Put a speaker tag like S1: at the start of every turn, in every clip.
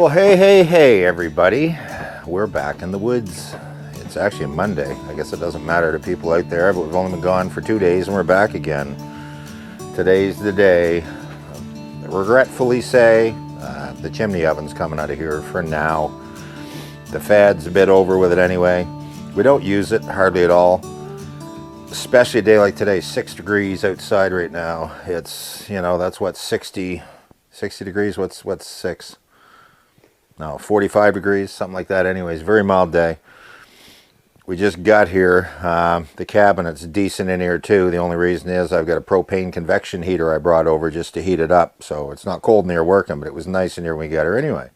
S1: Well, hey, everybody. We're back in the woods. It's actually Monday. I guess it doesn't matter to people out there, but we've only been gone for 2 days and we're back again. Today's the day. I regretfully say the chimney oven's coming out of here for now. The fad's a bit over with it anyway. We don't use it hardly at all. Especially a day like today, 6 degrees outside right now. It's, you know, that's what, 60 degrees? What's 6? No, 45 degrees, something like that. Anyways, very mild day. We just got here. The cabinet's decent in here too. The only reason is I've got a propane convection heater I brought over just to heat it up. So it's not cold in here working, but it was nice in here when we got here anyway.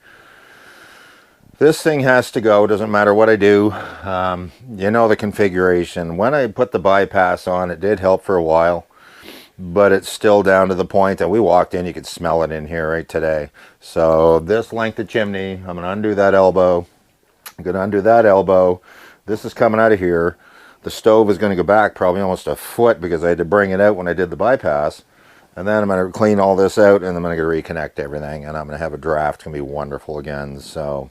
S1: This thing has to go. Doesn't matter what I do. You know the configuration. When I put the bypass on, it did help for a while. But it's still down to the point that we walked in, you could smell it in here right today. So this length of chimney, I'm going to undo that elbow. I'm going to undo that elbow. This is coming out of here. The stove is going to go back probably almost a foot because I had to bring it out when I did the bypass. And then I'm going to clean all this out and I'm going to reconnect everything. And I'm going to have a draft. It's going to be wonderful again. So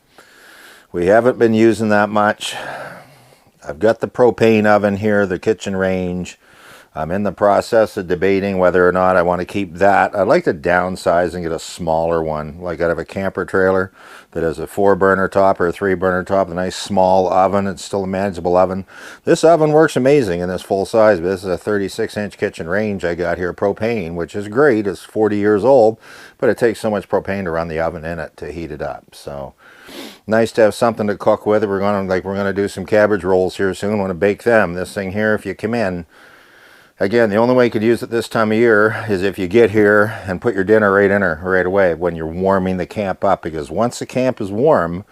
S1: we haven't been using that much. I've got the propane oven here, the kitchen range. I'm in the process of debating whether or not I want to keep that. I'd like to downsize and get a smaller one, like out of a camper trailer that has a 4-burner top or a 3-burner top, a nice small oven. It's still a manageable oven. This oven works amazing in this full size, but this is a 36-inch kitchen range I got here, propane, which is great. It's 40 years old, but it takes so much propane to run the oven in it to heat it up. So nice to have something to cook with. We're gonna do some cabbage rolls here soon. Want to bake them. This thing here, if you come in. Again, the only way you could use it this time of year is if you get here and put your dinner right in her right away when you're warming the camp up, because once the camp is warm,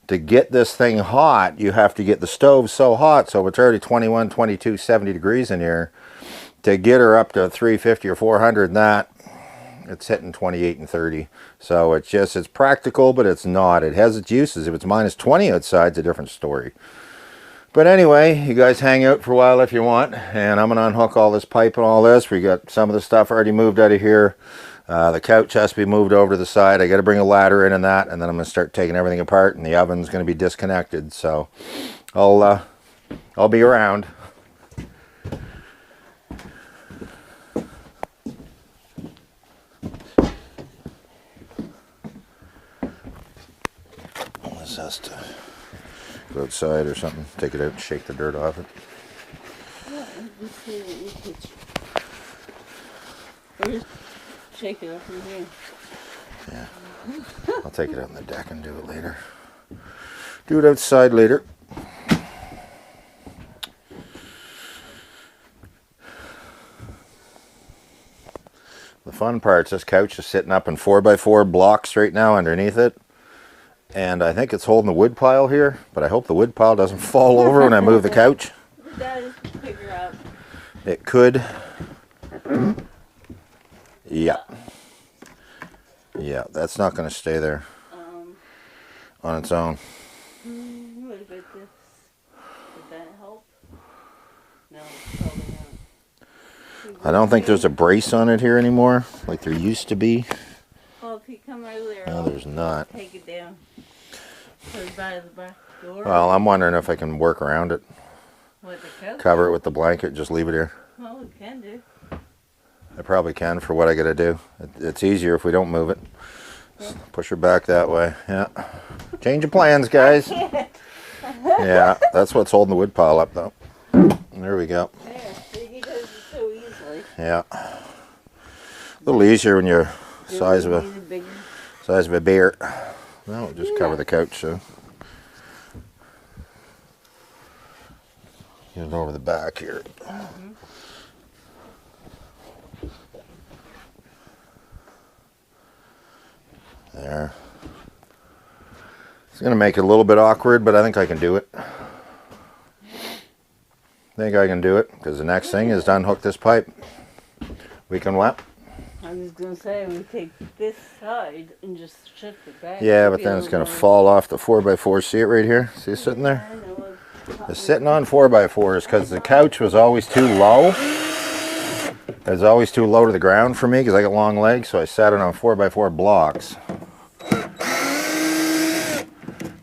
S1: to get this thing hot, you have to get the stove so hot, so it's already 21, 22, 70 degrees in here. To get her up to 350 or 400 and that, it's hitting 28 and 30. So it's practical, but it's not. It has its uses. If it's minus 20 outside, it's a different story. But anyway, you guys hang out for a while if you want, and I'm going to unhook all this pipe and all this. We got some of the stuff already moved out of here. The couch has to be moved over to the side. I got to bring a ladder in and that, and then I'm going to start taking everything apart, and the oven's going to be disconnected. So I'll be around. This has to go outside or something, take it out and shake the dirt off it.
S2: Or just shake it up from here.
S1: Yeah. I'll take it out on the deck and do it later. Do it outside later. The fun part's this couch is sitting up in 4x4 blocks right now underneath it. And I think it's holding the wood pile here, but I hope the wood pile doesn't fall over when I move the couch.
S2: That is to figure out.
S1: It could. Yeah. Yeah, that's not going to stay there on its own.
S2: What about this? Would that help? No, probably not.
S1: I don't think there's a brace on it here anymore, like there used to be.
S2: Well, if you come over there,
S1: No, there's not.
S2: Take it down. Put it by the back door.
S1: Well, I'm wondering if I can work around it.
S2: What, the couch?
S1: Cover it with the blanket, just leave it here.
S2: Well, we can do.
S1: I probably can for what I gotta do. It's easier if we don't move it. Just push her back that way. Yeah. Change of plans, guys. Yeah, that's what's holding the wood pile up, though. There we go.
S2: There, see, he does it so easily.
S1: Yeah. A little easier when you're size of a bear. No, just cover the couch, so. Get it over the back here. There. It's going to make it a little bit awkward, but I think I can do it. I think I can do it, because the next thing is to unhook this pipe. We can what?
S2: I was going to say, we take this side and just shift it back.
S1: Yeah, but then it's going to fall off the 4x4. See it right here? See it sitting there?
S2: I know.
S1: The sitting on 4x4s because the couch was always too low. It was always too low to the ground for me because I got long legs, so I sat it on 4x4 blocks.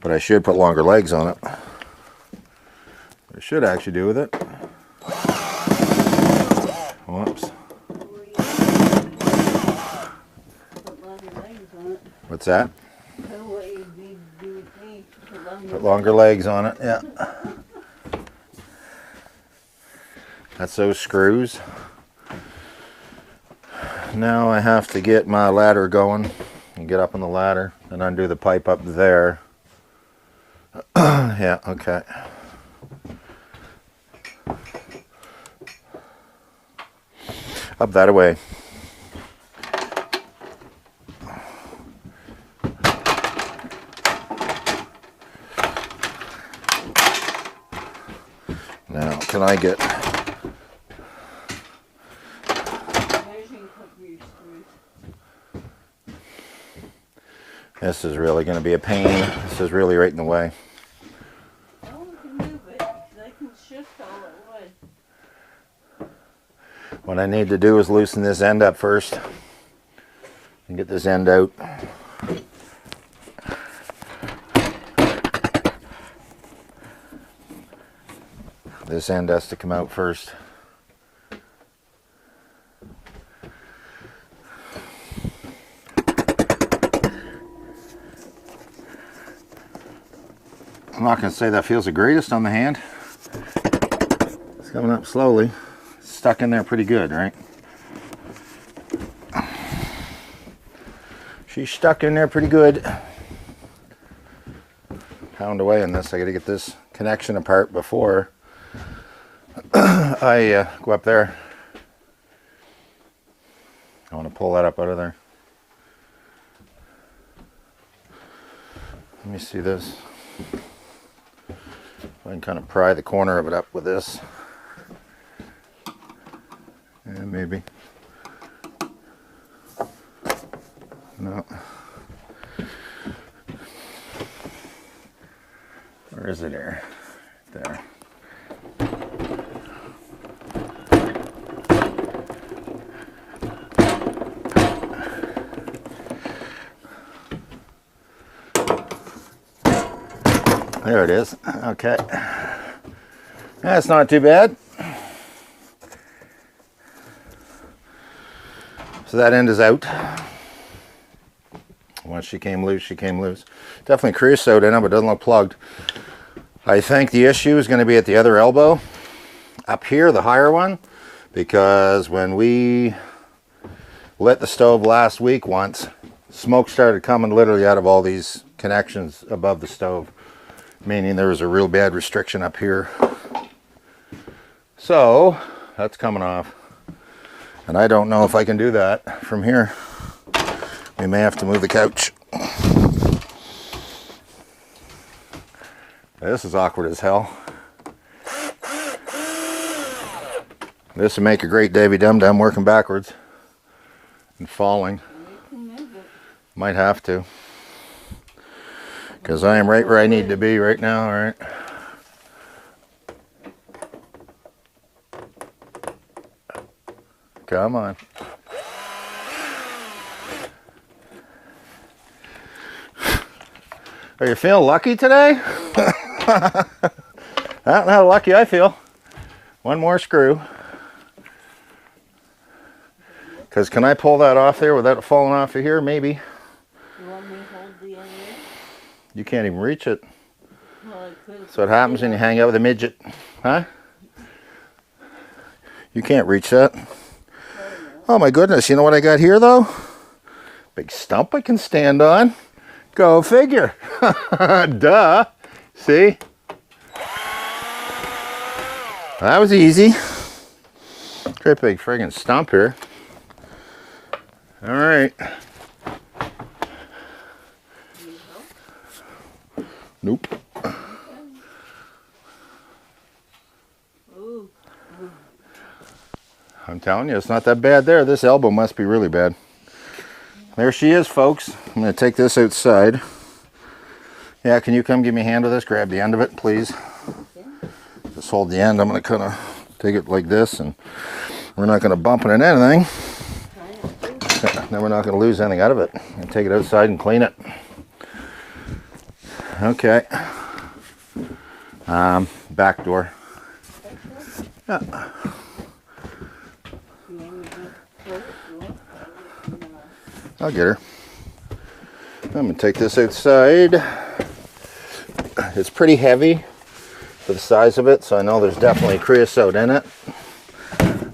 S1: But I should put longer legs on it. What I should actually do with it. Whoops.
S2: Put longer legs on it.
S1: What's that?
S2: That's what you need to do with me.
S1: Put longer legs on it, yeah. That's those screws. Now I have to get my ladder going and get up on the ladder and undo the pipe up there. Yeah, okay. Up that way. Now, can I get... This is really going to be a pain. This is really right in the way.
S2: Oh, we can move it, because I can shift all at once.
S1: What I need to do is loosen this end up first and get this end out. This end has to come out first. I'm not going to say that feels the greatest on the hand. It's coming up slowly. It's stuck in there pretty good, right? She's stuck in there pretty good. Pound away on this. I got to get this connection apart before I go up there. I want to pull that up out of there. Let me see this. I can kind of pry the corner of it up with this. Yeah, maybe. No. Where is it here? There. There it is. Okay. That's not too bad. So that end is out. Once she came loose, she came loose. Definitely creosote in it, but it doesn't look plugged. I think the issue is going to be at the other elbow. Up here, the higher one. Because when we lit the stove last week once, smoke started coming literally out of all these connections above the stove. Meaning there was a real bad restriction up here. So that's coming off. And I don't know if I can do that from here. We may have to move the couch. This is awkward as hell. This would make a great Davy Dum Dum working backwards and falling. Might have to. Because I am right where I need to be right now, all right? Come on. Are you feeling lucky today? I don't know how lucky I feel. One more screw. Because can I pull that off there without it falling off of here? Maybe.
S2: You want me to hold the other end?
S1: You can't even reach it.
S2: Well, I could.
S1: So what happens when you hang out with a midget? Huh? You can't reach that. Oh my goodness, you know what I got here though? Big stump I can stand on. Go figure. Duh. See? That was easy. Great big friggin' stump here. All right. Nope.
S2: Ooh.
S1: I'm telling you, it's not that bad there. This elbow must be really bad. There she is, folks. I'm going to take this outside. Yeah, can you come give me a hand with this? Grab the end of it, please. Just hold the end. I'm going to kind of take it like this, and we're not going to bump it in anything. Then we're not going to lose anything out of it. And take it outside and clean it. Okay. Back door. Yeah. I'll get her. I'm going to take this outside. It's pretty heavy for the size of it, so I know there's definitely creosote in it.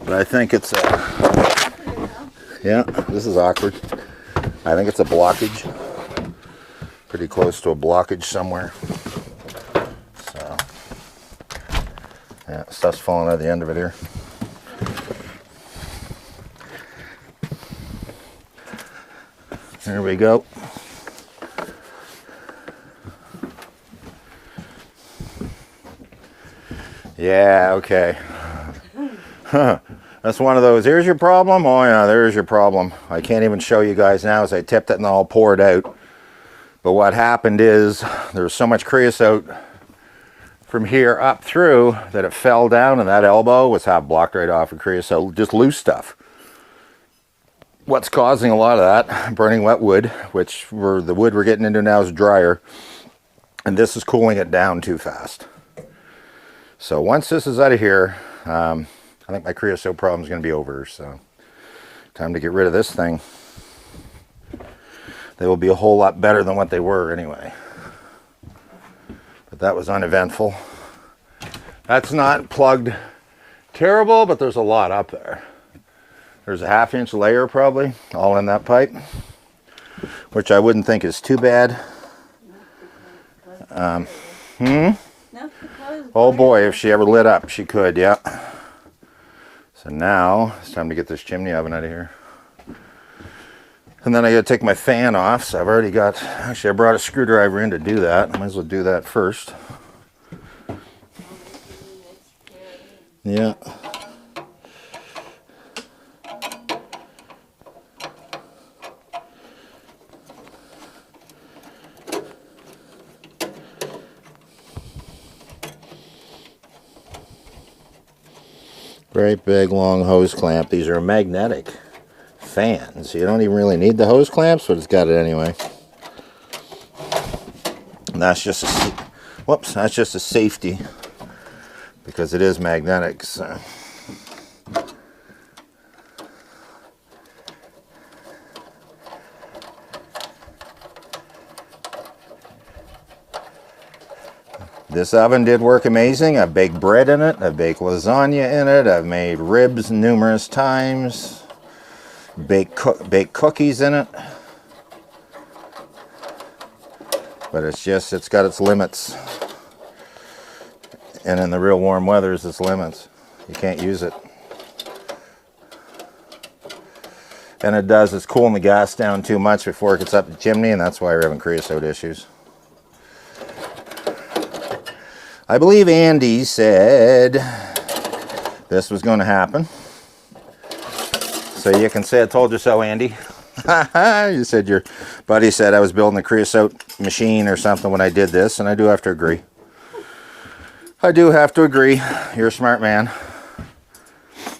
S1: But I think it's a... Yeah, this is awkward. I think it's a blockage. Pretty close to a blockage somewhere. So, yeah, stuff's falling out of the end of it here. There we go. Yeah, okay. That's one of those, here's your problem. Oh yeah, there's your problem. I can't even show you guys now as I tipped it and all poured out. But what happened is there was so much creosote from here up through that it fell down, and that elbow was half blocked right off of creosote, just loose stuff. What's causing a lot of that? Burning wet wood, which the wood we're getting into now is drier, and this is cooling it down too fast. So once this is out of here, I think my creosote problem is going to be over. So time to get rid of this thing. They will be a whole lot better than what they were anyway. But that was uneventful. That's not plugged terrible, but there's a lot up there. There's a 1/2 inch layer probably all in that pipe, which I wouldn't think is too bad. Oh boy, if she ever lit up, she could, yeah. So now it's time to get this chimney oven out of here. And then I gotta take my fan off, so I've already got, actually I brought a screwdriver in to do that. Might as well do that first. Yeah. Great big long hose clamp. These are magnetic fans. You don't even really need the hose clamps, but it's got it anyway. And that's just a, whoops, that's just a safety because it is magnetic. So. This oven did work amazing. I've baked bread in it. I've baked lasagna in it. I've made ribs numerous times. Baked cookies in it. But it's got its limits. And in the real warm weather, its limits. You can't use it. And it's cooling the gas down too much before it gets up the chimney, and that's why we're having creosote issues. I believe Andy said this was going to happen. So you can say I told you so, Andy. You said your buddy said I was building a creosote machine or something when I did this, and I do have to agree. I do have to agree. You're a smart man.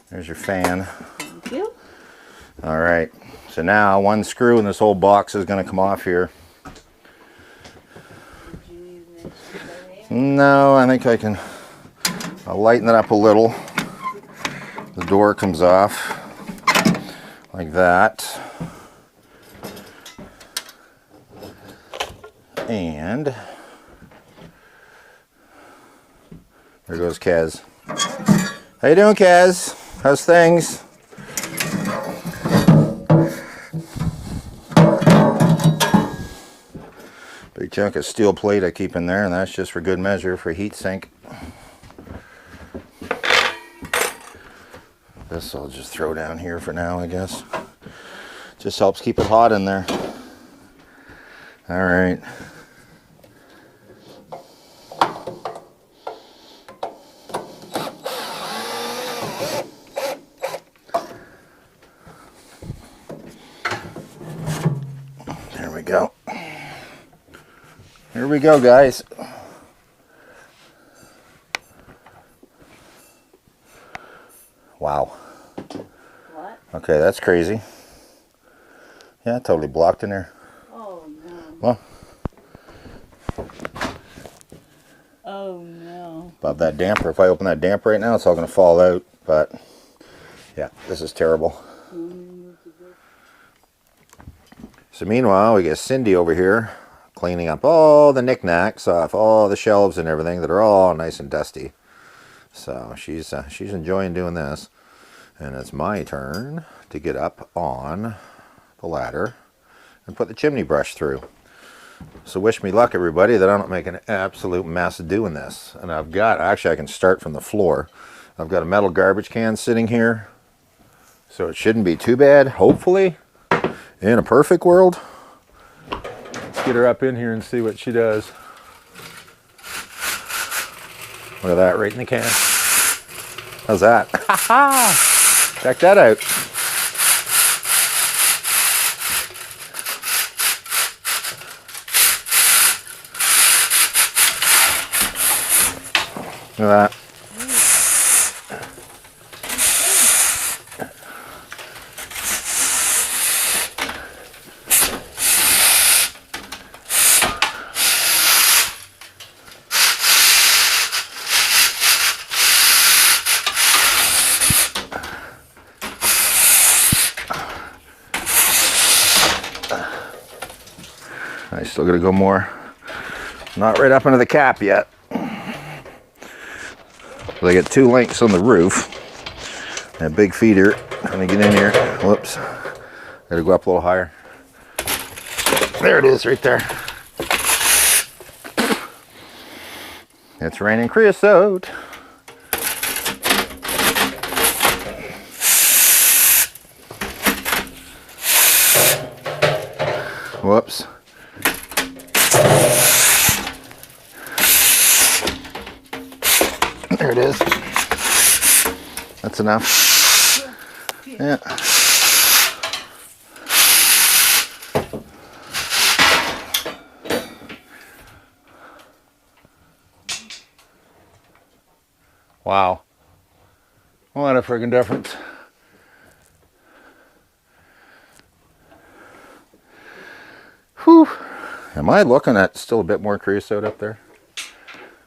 S1: There's your fan.
S2: Thank you.
S1: All right. So now one screw in this whole box is going to come off here. No, I think I'll lighten it up a little. The door comes off like that. And there goes Kaz. How you doing, Kaz? How's things? Big chunk of steel plate I keep in there, and that's just for good measure for heat sink. This I'll just throw down here for now, I guess. Just helps keep it hot in there. All right. There we go. Here we go, guys. Wow.
S2: What?
S1: Okay, that's crazy. Yeah, totally blocked in there.
S2: Oh, no.
S1: Well.
S2: Oh no.
S1: Above that damper. If I open that damper right now, it's all going to fall out. But yeah, this is terrible. So meanwhile, we get Cindy over here cleaning up all the knickknacks off all the shelves and everything that are all nice and dusty. So she's enjoying doing this. And it's my turn to get up on the ladder and put the chimney brush through. So wish me luck, everybody, that I don't make an absolute mess doing this. And I've got, actually I can start from the floor. I've got a metal garbage can sitting here. So it shouldn't be too bad, hopefully. In a perfect world. Let's get her up in here and see what she does. Look at that, right in the can. How's that? Check that out. Look at that. I still gotta go more. Not right up into the cap yet. They get two links on the roof. That big feeder. Let me get in here. Whoops. Gotta go up a little higher. There it is, right there. It's raining creosote. Whoops. There it is. That's enough. Yeah. Wow. What a friggin' difference. Whew. Am I looking at still a bit more creosote up there?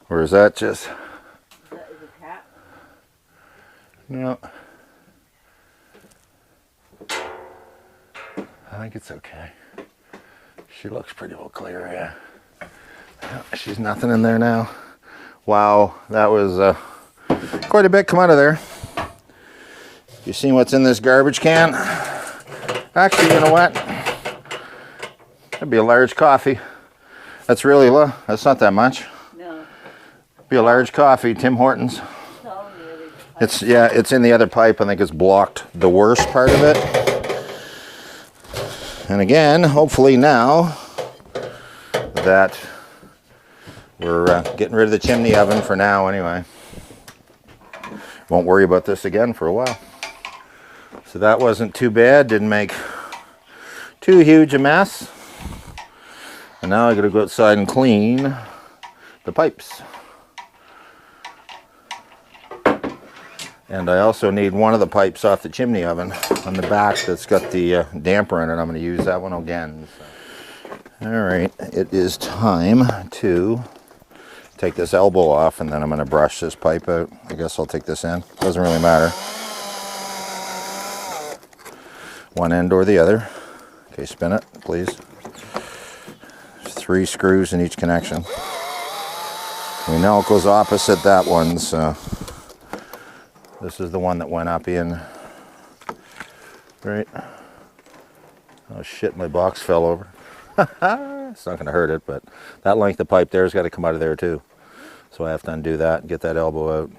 S1: Or is that just... No. I think it's okay. She looks pretty well clear, yeah. She's nothing in there now. Wow, that was quite a bit come out of there. You seen what's in this garbage can? Actually, you know what? That'd be a large coffee. That's really low. That's not that much.
S2: No.
S1: Be a large coffee, Tim Hortons. It's, yeah, it's in the other pipe. I think it's blocked the worst part of it. And again, hopefully now that we're getting rid of the chimney oven for now anyway. Won't worry about this again for a while. So that wasn't too bad. Didn't make too huge a mess. And now I gotta go outside and clean the pipes. And I also need one of the pipes off the chimney oven on the back that's got the damper in it. I'm going to use that one again. So. All right, it is time to take this elbow off, and then I'm going to brush this pipe out. I guess I'll take this in. Doesn't really matter. One end or the other. Okay, spin it, please. There's 3 screws in each connection. We know it goes opposite that one, so... This is the one that went up in, right? Oh shit, my box fell over. It's not gonna hurt it, but that length of pipe there's gotta come out of there too. So I have to undo that and get that elbow out.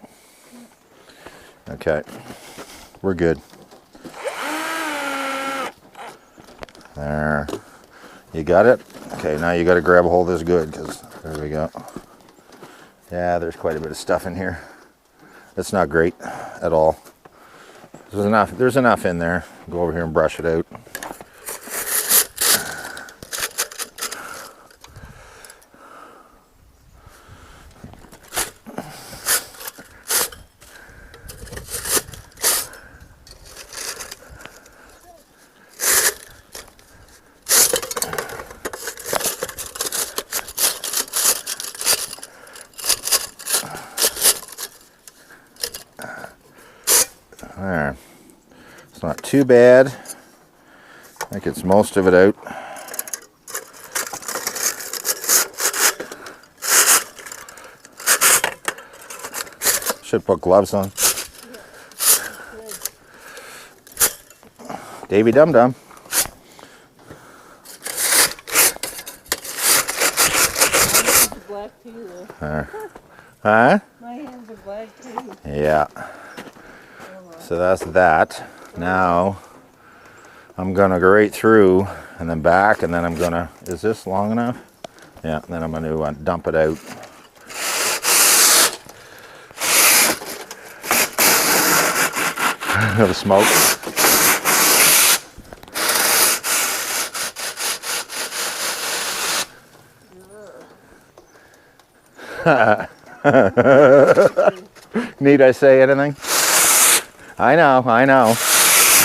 S1: Okay, we're good. There, you got it? Okay, now you gotta grab a hold of this good, because there we go. Yeah, there's quite a bit of stuff in here. It's not great at all. There's enough in there. Go over here and brush it out. There. It's not too bad. I think it's most of it out. Should put gloves on. Davy Dum Dum.
S2: Black too, though.
S1: Huh?
S2: My hands are black too.
S1: Yeah. So that's that. Now I'm gonna go right through and then back, and then I'm gonna, is this long enough? Yeah, then I'm gonna dump it out. The smoke. Need I say anything? I know, I know,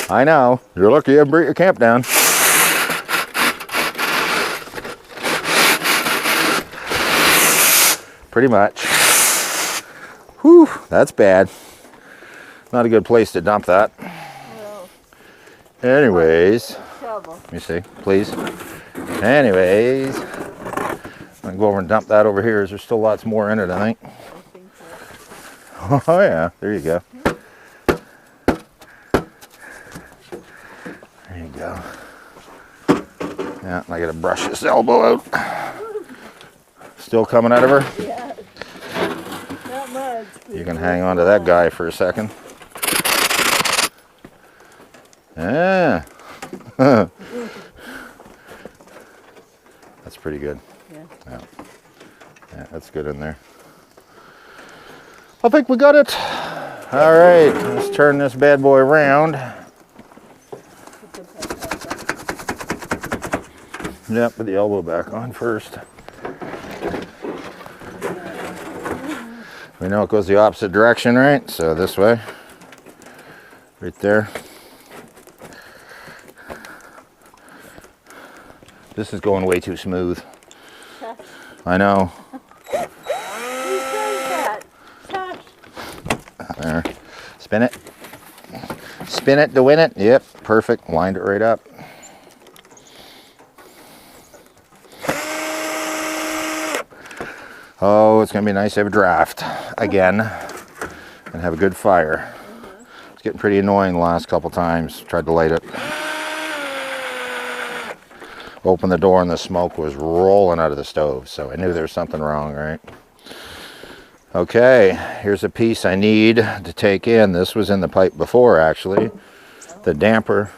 S1: I know. You're lucky you haven't brought your camp down. Pretty much. Whew, that's bad. Not a good place to dump that.
S2: No.
S1: Anyways,
S2: Shovel.
S1: let me see, please. Anyways, I'm gonna go over and dump that over here. There's still lots more in it, I think.
S2: I think so.
S1: Oh yeah, there you go. There you go. Yeah, I gotta brush this elbow out. Still coming out of her?
S2: Yeah. Not much.
S1: You can hang on to that guy for a second. Yeah. That's pretty good.
S2: Yeah.
S1: Yeah, that's good in there. I think we got it. All right, let's turn this bad boy around. Yep, put the elbow back on first. We know it goes the opposite direction, right? So this way, right there. This is going way too smooth. I know.
S2: Who says that? Tush.
S1: There. Spin it. Spin it to win it. Yep, perfect. Lined it right up. Oh, it's going to be nice to have a draft again and have a good fire. It's getting pretty annoying the last couple times. Tried to light it. Opened the door and the smoke was rolling out of the stove, so I knew there was something wrong, right? Okay, here's a piece I need to take in. This was in the pipe before, actually. The damper.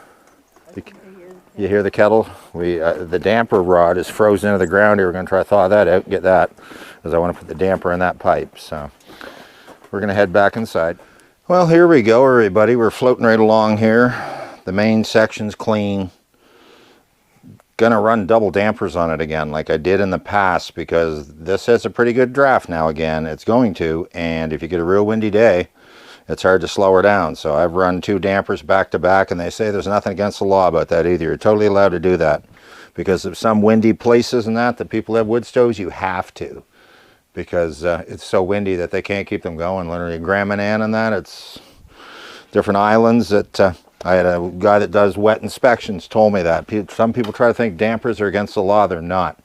S1: You hear the kettle? The damper rod is frozen into the ground here. We're going to try to thaw that out and get that, because I want to put the damper in that pipe. So we're going to head back inside. Well, here we go, everybody. We're floating right along here. The main section's clean. Gonna run double dampers on it again like I did in the past, because this has a pretty good draft now again. It's going to, and if you get a real windy day, it's hard to slow her down. So I've run 2 dampers back to back, and they say there's nothing against the law about that either. You're totally allowed to do that, because of some windy places and that people have wood stoves, you have to, because it's so windy that they can't keep them going. Literally Grand Manan and that, it's different islands that I had a guy that does wet inspections told me that. Some people try to think dampers are against the law. They're not.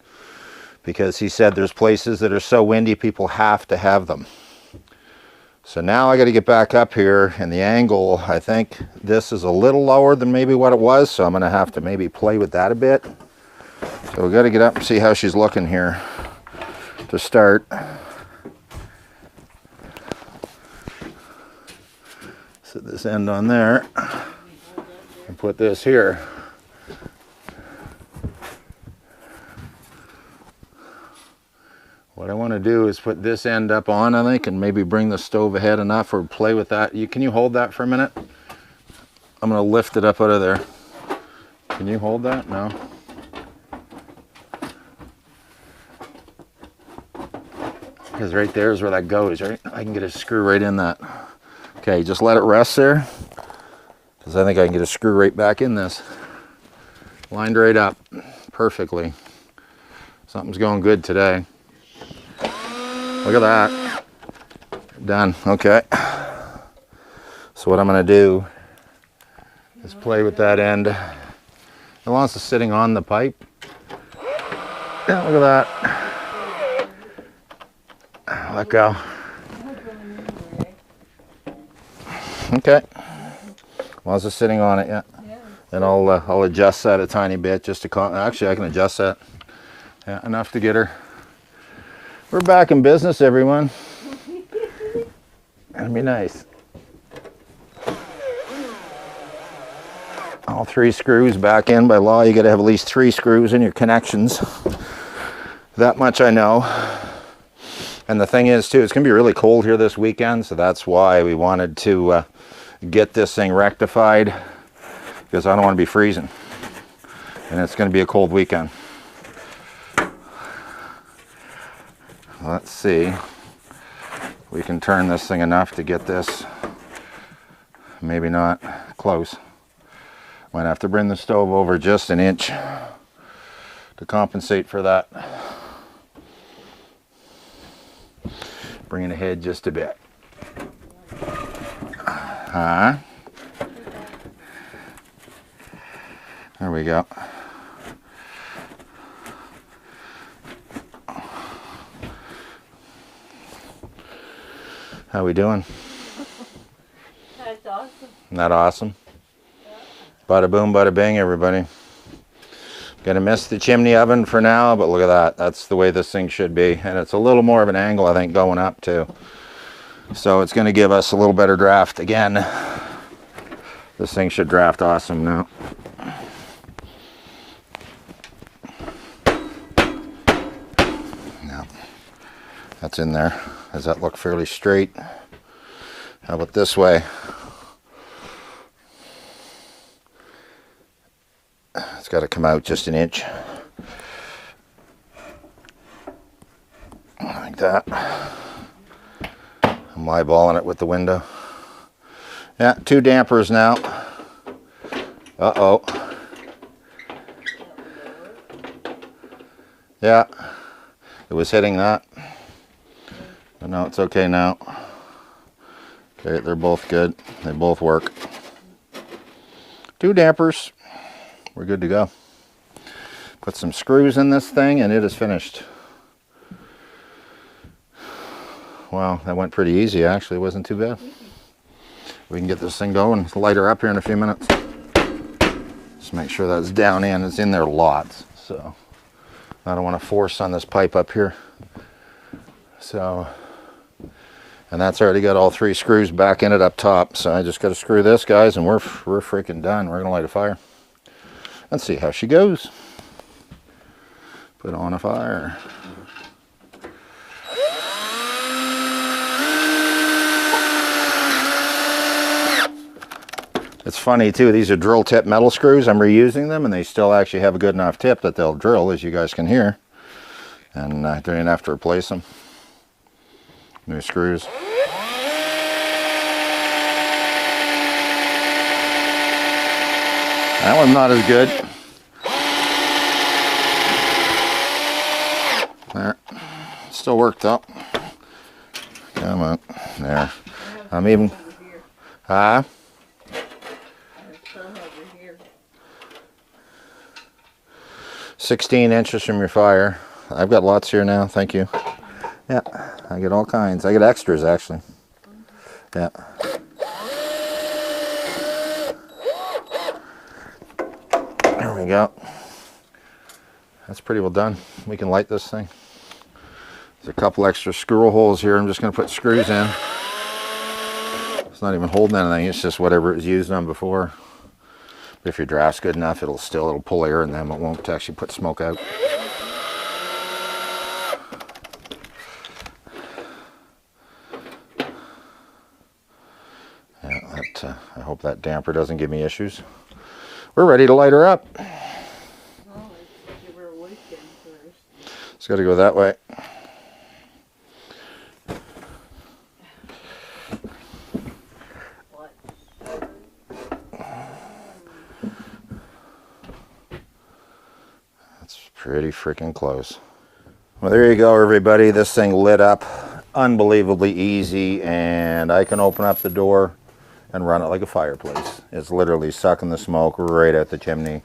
S1: Because he said there's places that are so windy people have to have them. So now I got to get back up here, and the angle, I think this is a little lower than maybe what it was, so I'm going to have to maybe play with that a bit. So we got to get up and see how she's looking here to start. Set this end on there. And put this here. What I want to do is put this end up on, I think, and maybe bring the stove ahead enough, or play with that. Can you hold that for a minute? I'm going to lift it up out of there. Can you hold that? No. Because right there is where that goes, right? I can get a screw right in that. Okay, just let it rest there, because I think I can get a screw right back in this. Lined right up perfectly. Something's going good today. Look at that. Done. Okay. So what I'm going to do is play with that end. As long as it's sitting on the pipe. Yeah, look at that. Let go. Okay. As long as it's sitting on it, yeah. Then I'll adjust that a tiny bit just to actually I can adjust that. Yeah, enough to get her. We're back in business, everyone. That'd be nice. All 3 screws back in. By law, you got to have at least 3 screws in your connections. That much I know. And the thing is, too, it's going to be really cold here this weekend, so that's why we wanted to get this thing rectified, because I don't want to be freezing. And it's going to be a cold weekend. Let's see. We can turn this thing enough to get this. Maybe not. Close. Might have to bring the stove over just an inch to compensate for that. Bring it ahead just a bit. There we go. How we doing?
S2: That's awesome.
S1: Isn't that awesome? Bada boom, bada bing, everybody. Gonna miss the chimney oven for now, but look at that. That's the way this thing should be. And it's a little more of an angle, I think, going up too. So it's gonna give us a little better draft again. This thing should draft awesome now. Now, that's in there. Does that look fairly straight? How about this way? It's got to come out just an inch. Like that. I'm eyeballing it with the window. Yeah, 2 dampers now. Uh-oh. Yeah, it was hitting that. But no, it's okay now. Okay, they're both good. They both work. 2 dampers. We're good to go. Put some screws in this thing and it is finished. Wow, that went pretty easy actually. It wasn't too bad. We can get this thing going, light her up here in a few minutes. Just make sure that's down in. It's in there lots. So I don't want to force on this pipe up here. So, and that's already got all 3 screws back in it up top. So I just got to screw this, guys, and we're freaking done. We're going to light a fire. Let's see how she goes. Put on a fire. It's funny too, these are drill tip metal screws. I'm reusing them and they still actually have a good enough tip that they'll drill, as you guys can hear. And I don't even have to replace them. New screws. That one's not as good. There. Still worked up. Come on. There. I'm even. Huh? 16 inches from your fire. I've got lots here now. Thank you. Yeah. I get all kinds. I get extras actually. Yeah. There we go. That's pretty well done. We can light this thing. There's a couple extra screw holes here. I'm just going to put screws in. It's not even holding anything. It's just whatever it was used on before. But if your draft's good enough, it'll pull air in them. It won't actually put smoke out. Yeah, I hope that damper doesn't give me issues. We're ready to light her up. It's got to go that way. That's pretty freaking close. Well, there you go, everybody. This thing lit up unbelievably easy, and I can open up the door and run it like a fireplace. It's literally sucking the smoke right out the chimney.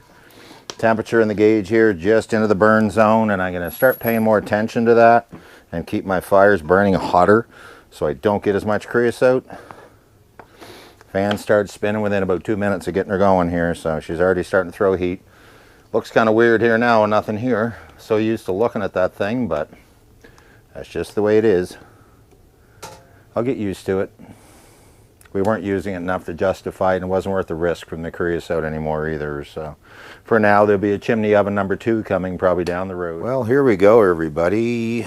S1: Temperature in the gauge here just into the burn zone, and I'm going to start paying more attention to that and keep my fires burning hotter so I don't get as much creosote. Fan started spinning within about 2 minutes of getting her going here, so she's already starting to throw heat. Looks kind of weird here now with nothing here. So used to looking at that thing, but that's just the way it is. I'll get used to it. We weren't using it enough to justify it, and it wasn't worth the risk from the creosote anymore either. So for now, there'll be a chimney oven number 2 coming probably down the road. Well, here we go, everybody.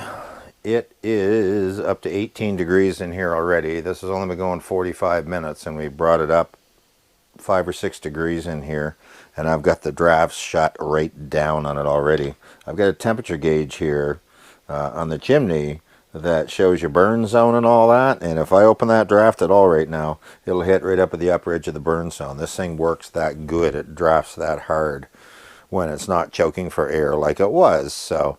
S1: It is up to 18 degrees in here already. This has only been going 45 minutes, and we brought it up 5 or 6 degrees in here, and I've got the drafts shut right down on it already. I've got a temperature gauge here on the chimney that shows your burn zone and all that, and if I open that draft at all right now, it'll hit right up at the upper edge of the burn zone. This thing works that good. It drafts that hard when it's not choking for air like it was. So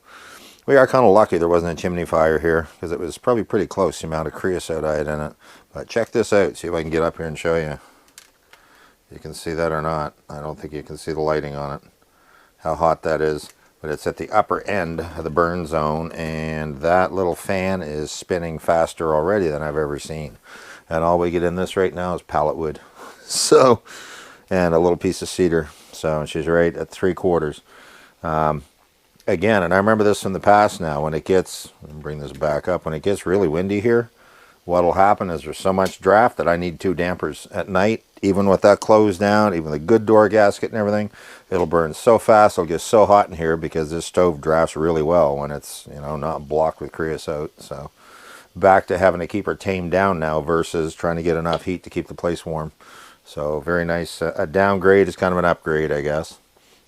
S1: we are kind of lucky there wasn't a chimney fire here, because it was probably pretty close the amount of creosote I had in it. But check this out, see if I can get up here and show you. You can see that or not. I don't think you can see the lighting on it, how hot that is. But it's at the upper end of the burn zone, and that little fan is spinning faster already than I've ever seen. And all we get in this right now is pallet wood. So, and a little piece of cedar. So she's right at 3/4. Again, and I remember this from the past now, when it gets, let me bring this back up, when it gets really windy here, what'll happen is there's so much draft that I need 2 dampers at night. Even with that closed down, even the good door gasket and everything, it'll burn so fast, it'll get so hot in here because this stove drafts really well when it's, you know, not blocked with creosote. So back to having to keep her tamed down now versus trying to get enough heat to keep the place warm. So very nice. A downgrade is kind of an upgrade, I guess.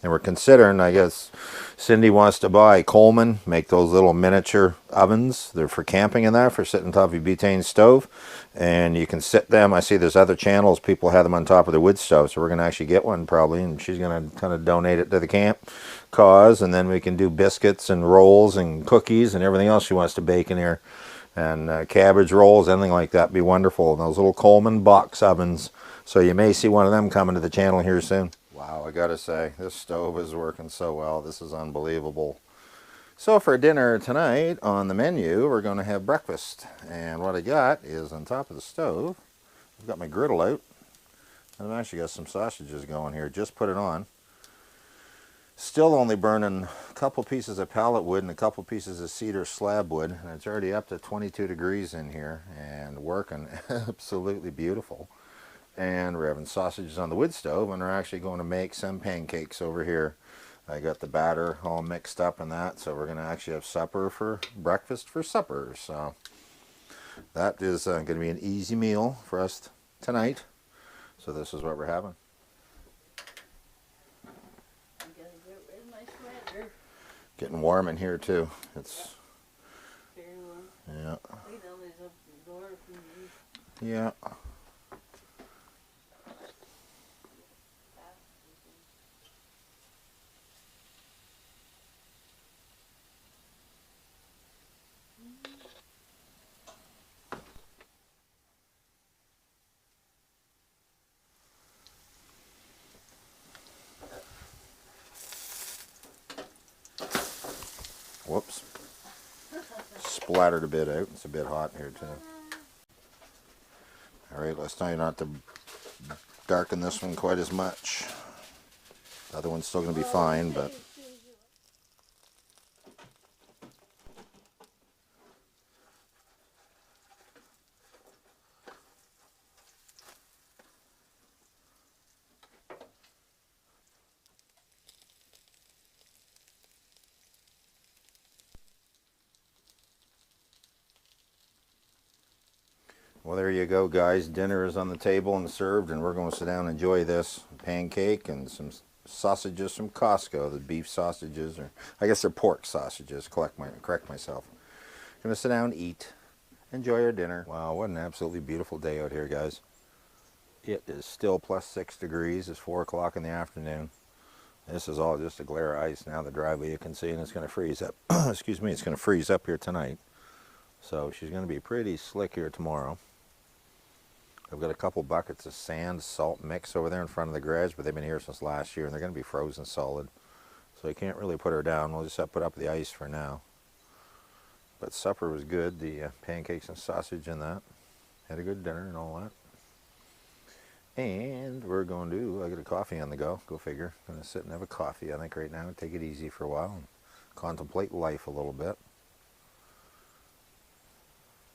S1: And we're considering, I guess, Cindy wants to buy Coleman, make those little miniature ovens. They're for camping and that, for sitting on top of your butane stove. And you can sit them. I see there's other channels, people have them on top of their wood stove. So we're going to actually get one probably, and she's going to kind of donate it to the camp cause. And then we can do biscuits and rolls and cookies and everything else she wants to bake in here. And cabbage rolls, anything like that, be wonderful. And those little Coleman box ovens. So you may see one of them coming to the channel here soon. Wow, I gotta say, this stove is working so well. This is unbelievable. So for dinner tonight on the menu, we're going to have breakfast. And what I got is on top of the stove, I've got my griddle out. And I've actually got some sausages going here. Just put it on. Still only burning a couple pieces of pallet wood and a couple pieces of cedar slab wood. And it's already up to 22 degrees in here and working absolutely beautiful. And we're having sausages on the wood stove, and we're actually going to make some pancakes over here. I got the batter all mixed up in that, so we're going to actually have supper for breakfast for supper. So that is going to be an easy meal for us tonight. So this is what we're having.
S2: I'm gonna get rid of my sweater.
S1: Getting warm in here too. It's
S2: Very warm.
S1: yeah.
S2: Wait till there's up the door if you need.
S1: Yeah. Whoops. Splattered a bit out. It's a bit hot here too. Alright, let's try not to darken this one quite as much. The other one's still going to be fine, but... Well, there you go, guys. Dinner is on the table and served, and we're going to sit down and enjoy this pancake and some sausages from Costco, the beef sausages, or I guess they're pork sausages. Correct myself. Going to sit down, eat, enjoy our dinner. Wow, what an absolutely beautiful day out here, guys. It is still plus 6 degrees. It's 4 o'clock in the afternoon. This is all just a glare of ice now, the driveway you can see, and it's going to freeze up. Excuse me, it's going to freeze up here tonight. So she's going to be pretty slick here tomorrow. I've got a couple buckets of sand salt mix over there in front of the garage, but they've been here since last year and they're going to be frozen solid. So I can't really put her down. We'll just have to put up the ice for now. But supper was good. The pancakes and sausage and that. Had a good dinner and all that. And we're going to, I got a coffee on the go. Go figure. Going to sit and have a coffee, I think, right now. Take it easy for a while and contemplate life a little bit.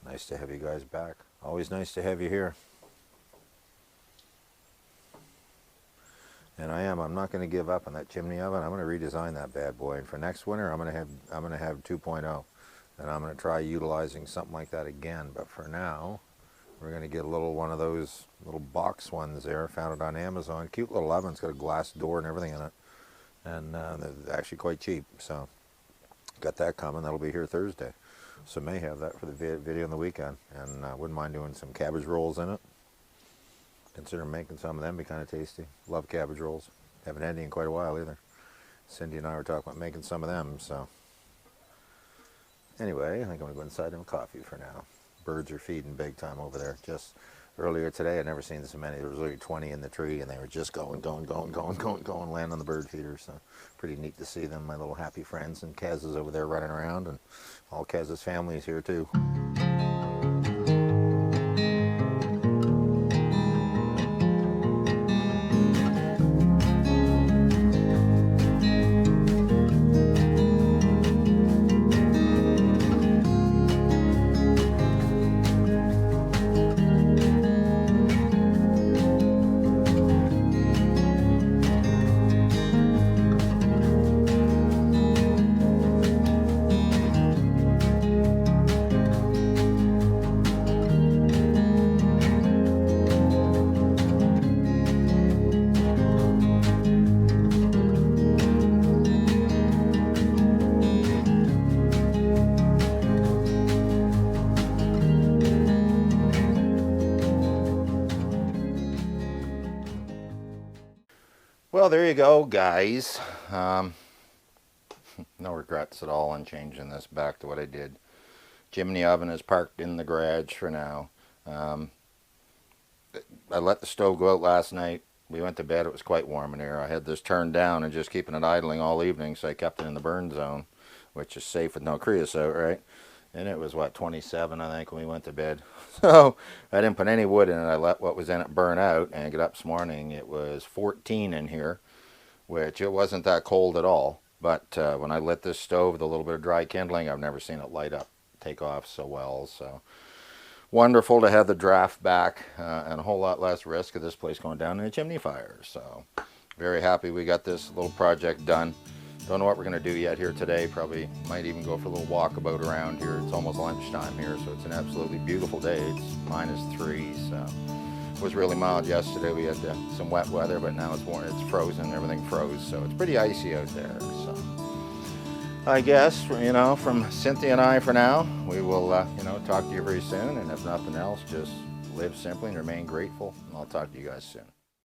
S1: Nice to have you guys back. Always nice to have you here. And I'm not going to give up on that chimney oven. I'm going to redesign that bad boy. And for next winter, I'm going to have 2.0. And I'm going to try utilizing something like that again. But for now, we're going to get a little one of those little box ones there. Found it on Amazon. Cute little oven. It's got a glass door and everything in it. And they're actually quite cheap. So got that coming. That'll be here Thursday. So may have that for the video on the weekend. And wouldn't mind doing some cabbage rolls in it. Consider making some of them, be kind of tasty. Love cabbage rolls. Haven't had any in quite a while either. Cindy and I were talking about making some of them, so. Anyway, I think I'm going to go inside and have a coffee for now. Birds are feeding big time over there. Just earlier today, I'd never seen so many. There was literally 20 in the tree, and they were just going, land on the bird feeder. So pretty neat to see them, my little happy friends. And Kaz is over there running around, and all Kaz's family is here too. Well, there you go, guys. No regrets at all on changing this back to what I did. Chimney oven is parked in the garage for now. I let the stove go out last night. We went to bed. It was quite warm in here. I had this turned down and just keeping it idling all evening, so I kept it in the burn zone, which is safe with no creosote, right? And it was, what, 27, I think, when we went to bed. So I didn't put any wood in it. I let what was in it burn out, and I got up this morning. It was 14 in here, which it wasn't that cold at all. But when I lit this stove with a little bit of dry kindling, I've never seen it light up, take off so well. So wonderful to have the draft back and a whole lot less risk of this place going down in a chimney fire. So very happy we got this little project done. Don't know what we're going to do yet here today. Probably might even go for a little walkabout around here. It's almost lunchtime here, so it's an absolutely beautiful day. It's -3, so it was really mild yesterday. We had some wet weather, but now it's warm. It's frozen. Everything froze, so it's pretty icy out there. So I guess, you know, from Cynthia and I for now, we will, you know, talk to you very soon. And if nothing else, just live simply and remain grateful. And I'll talk to you guys soon.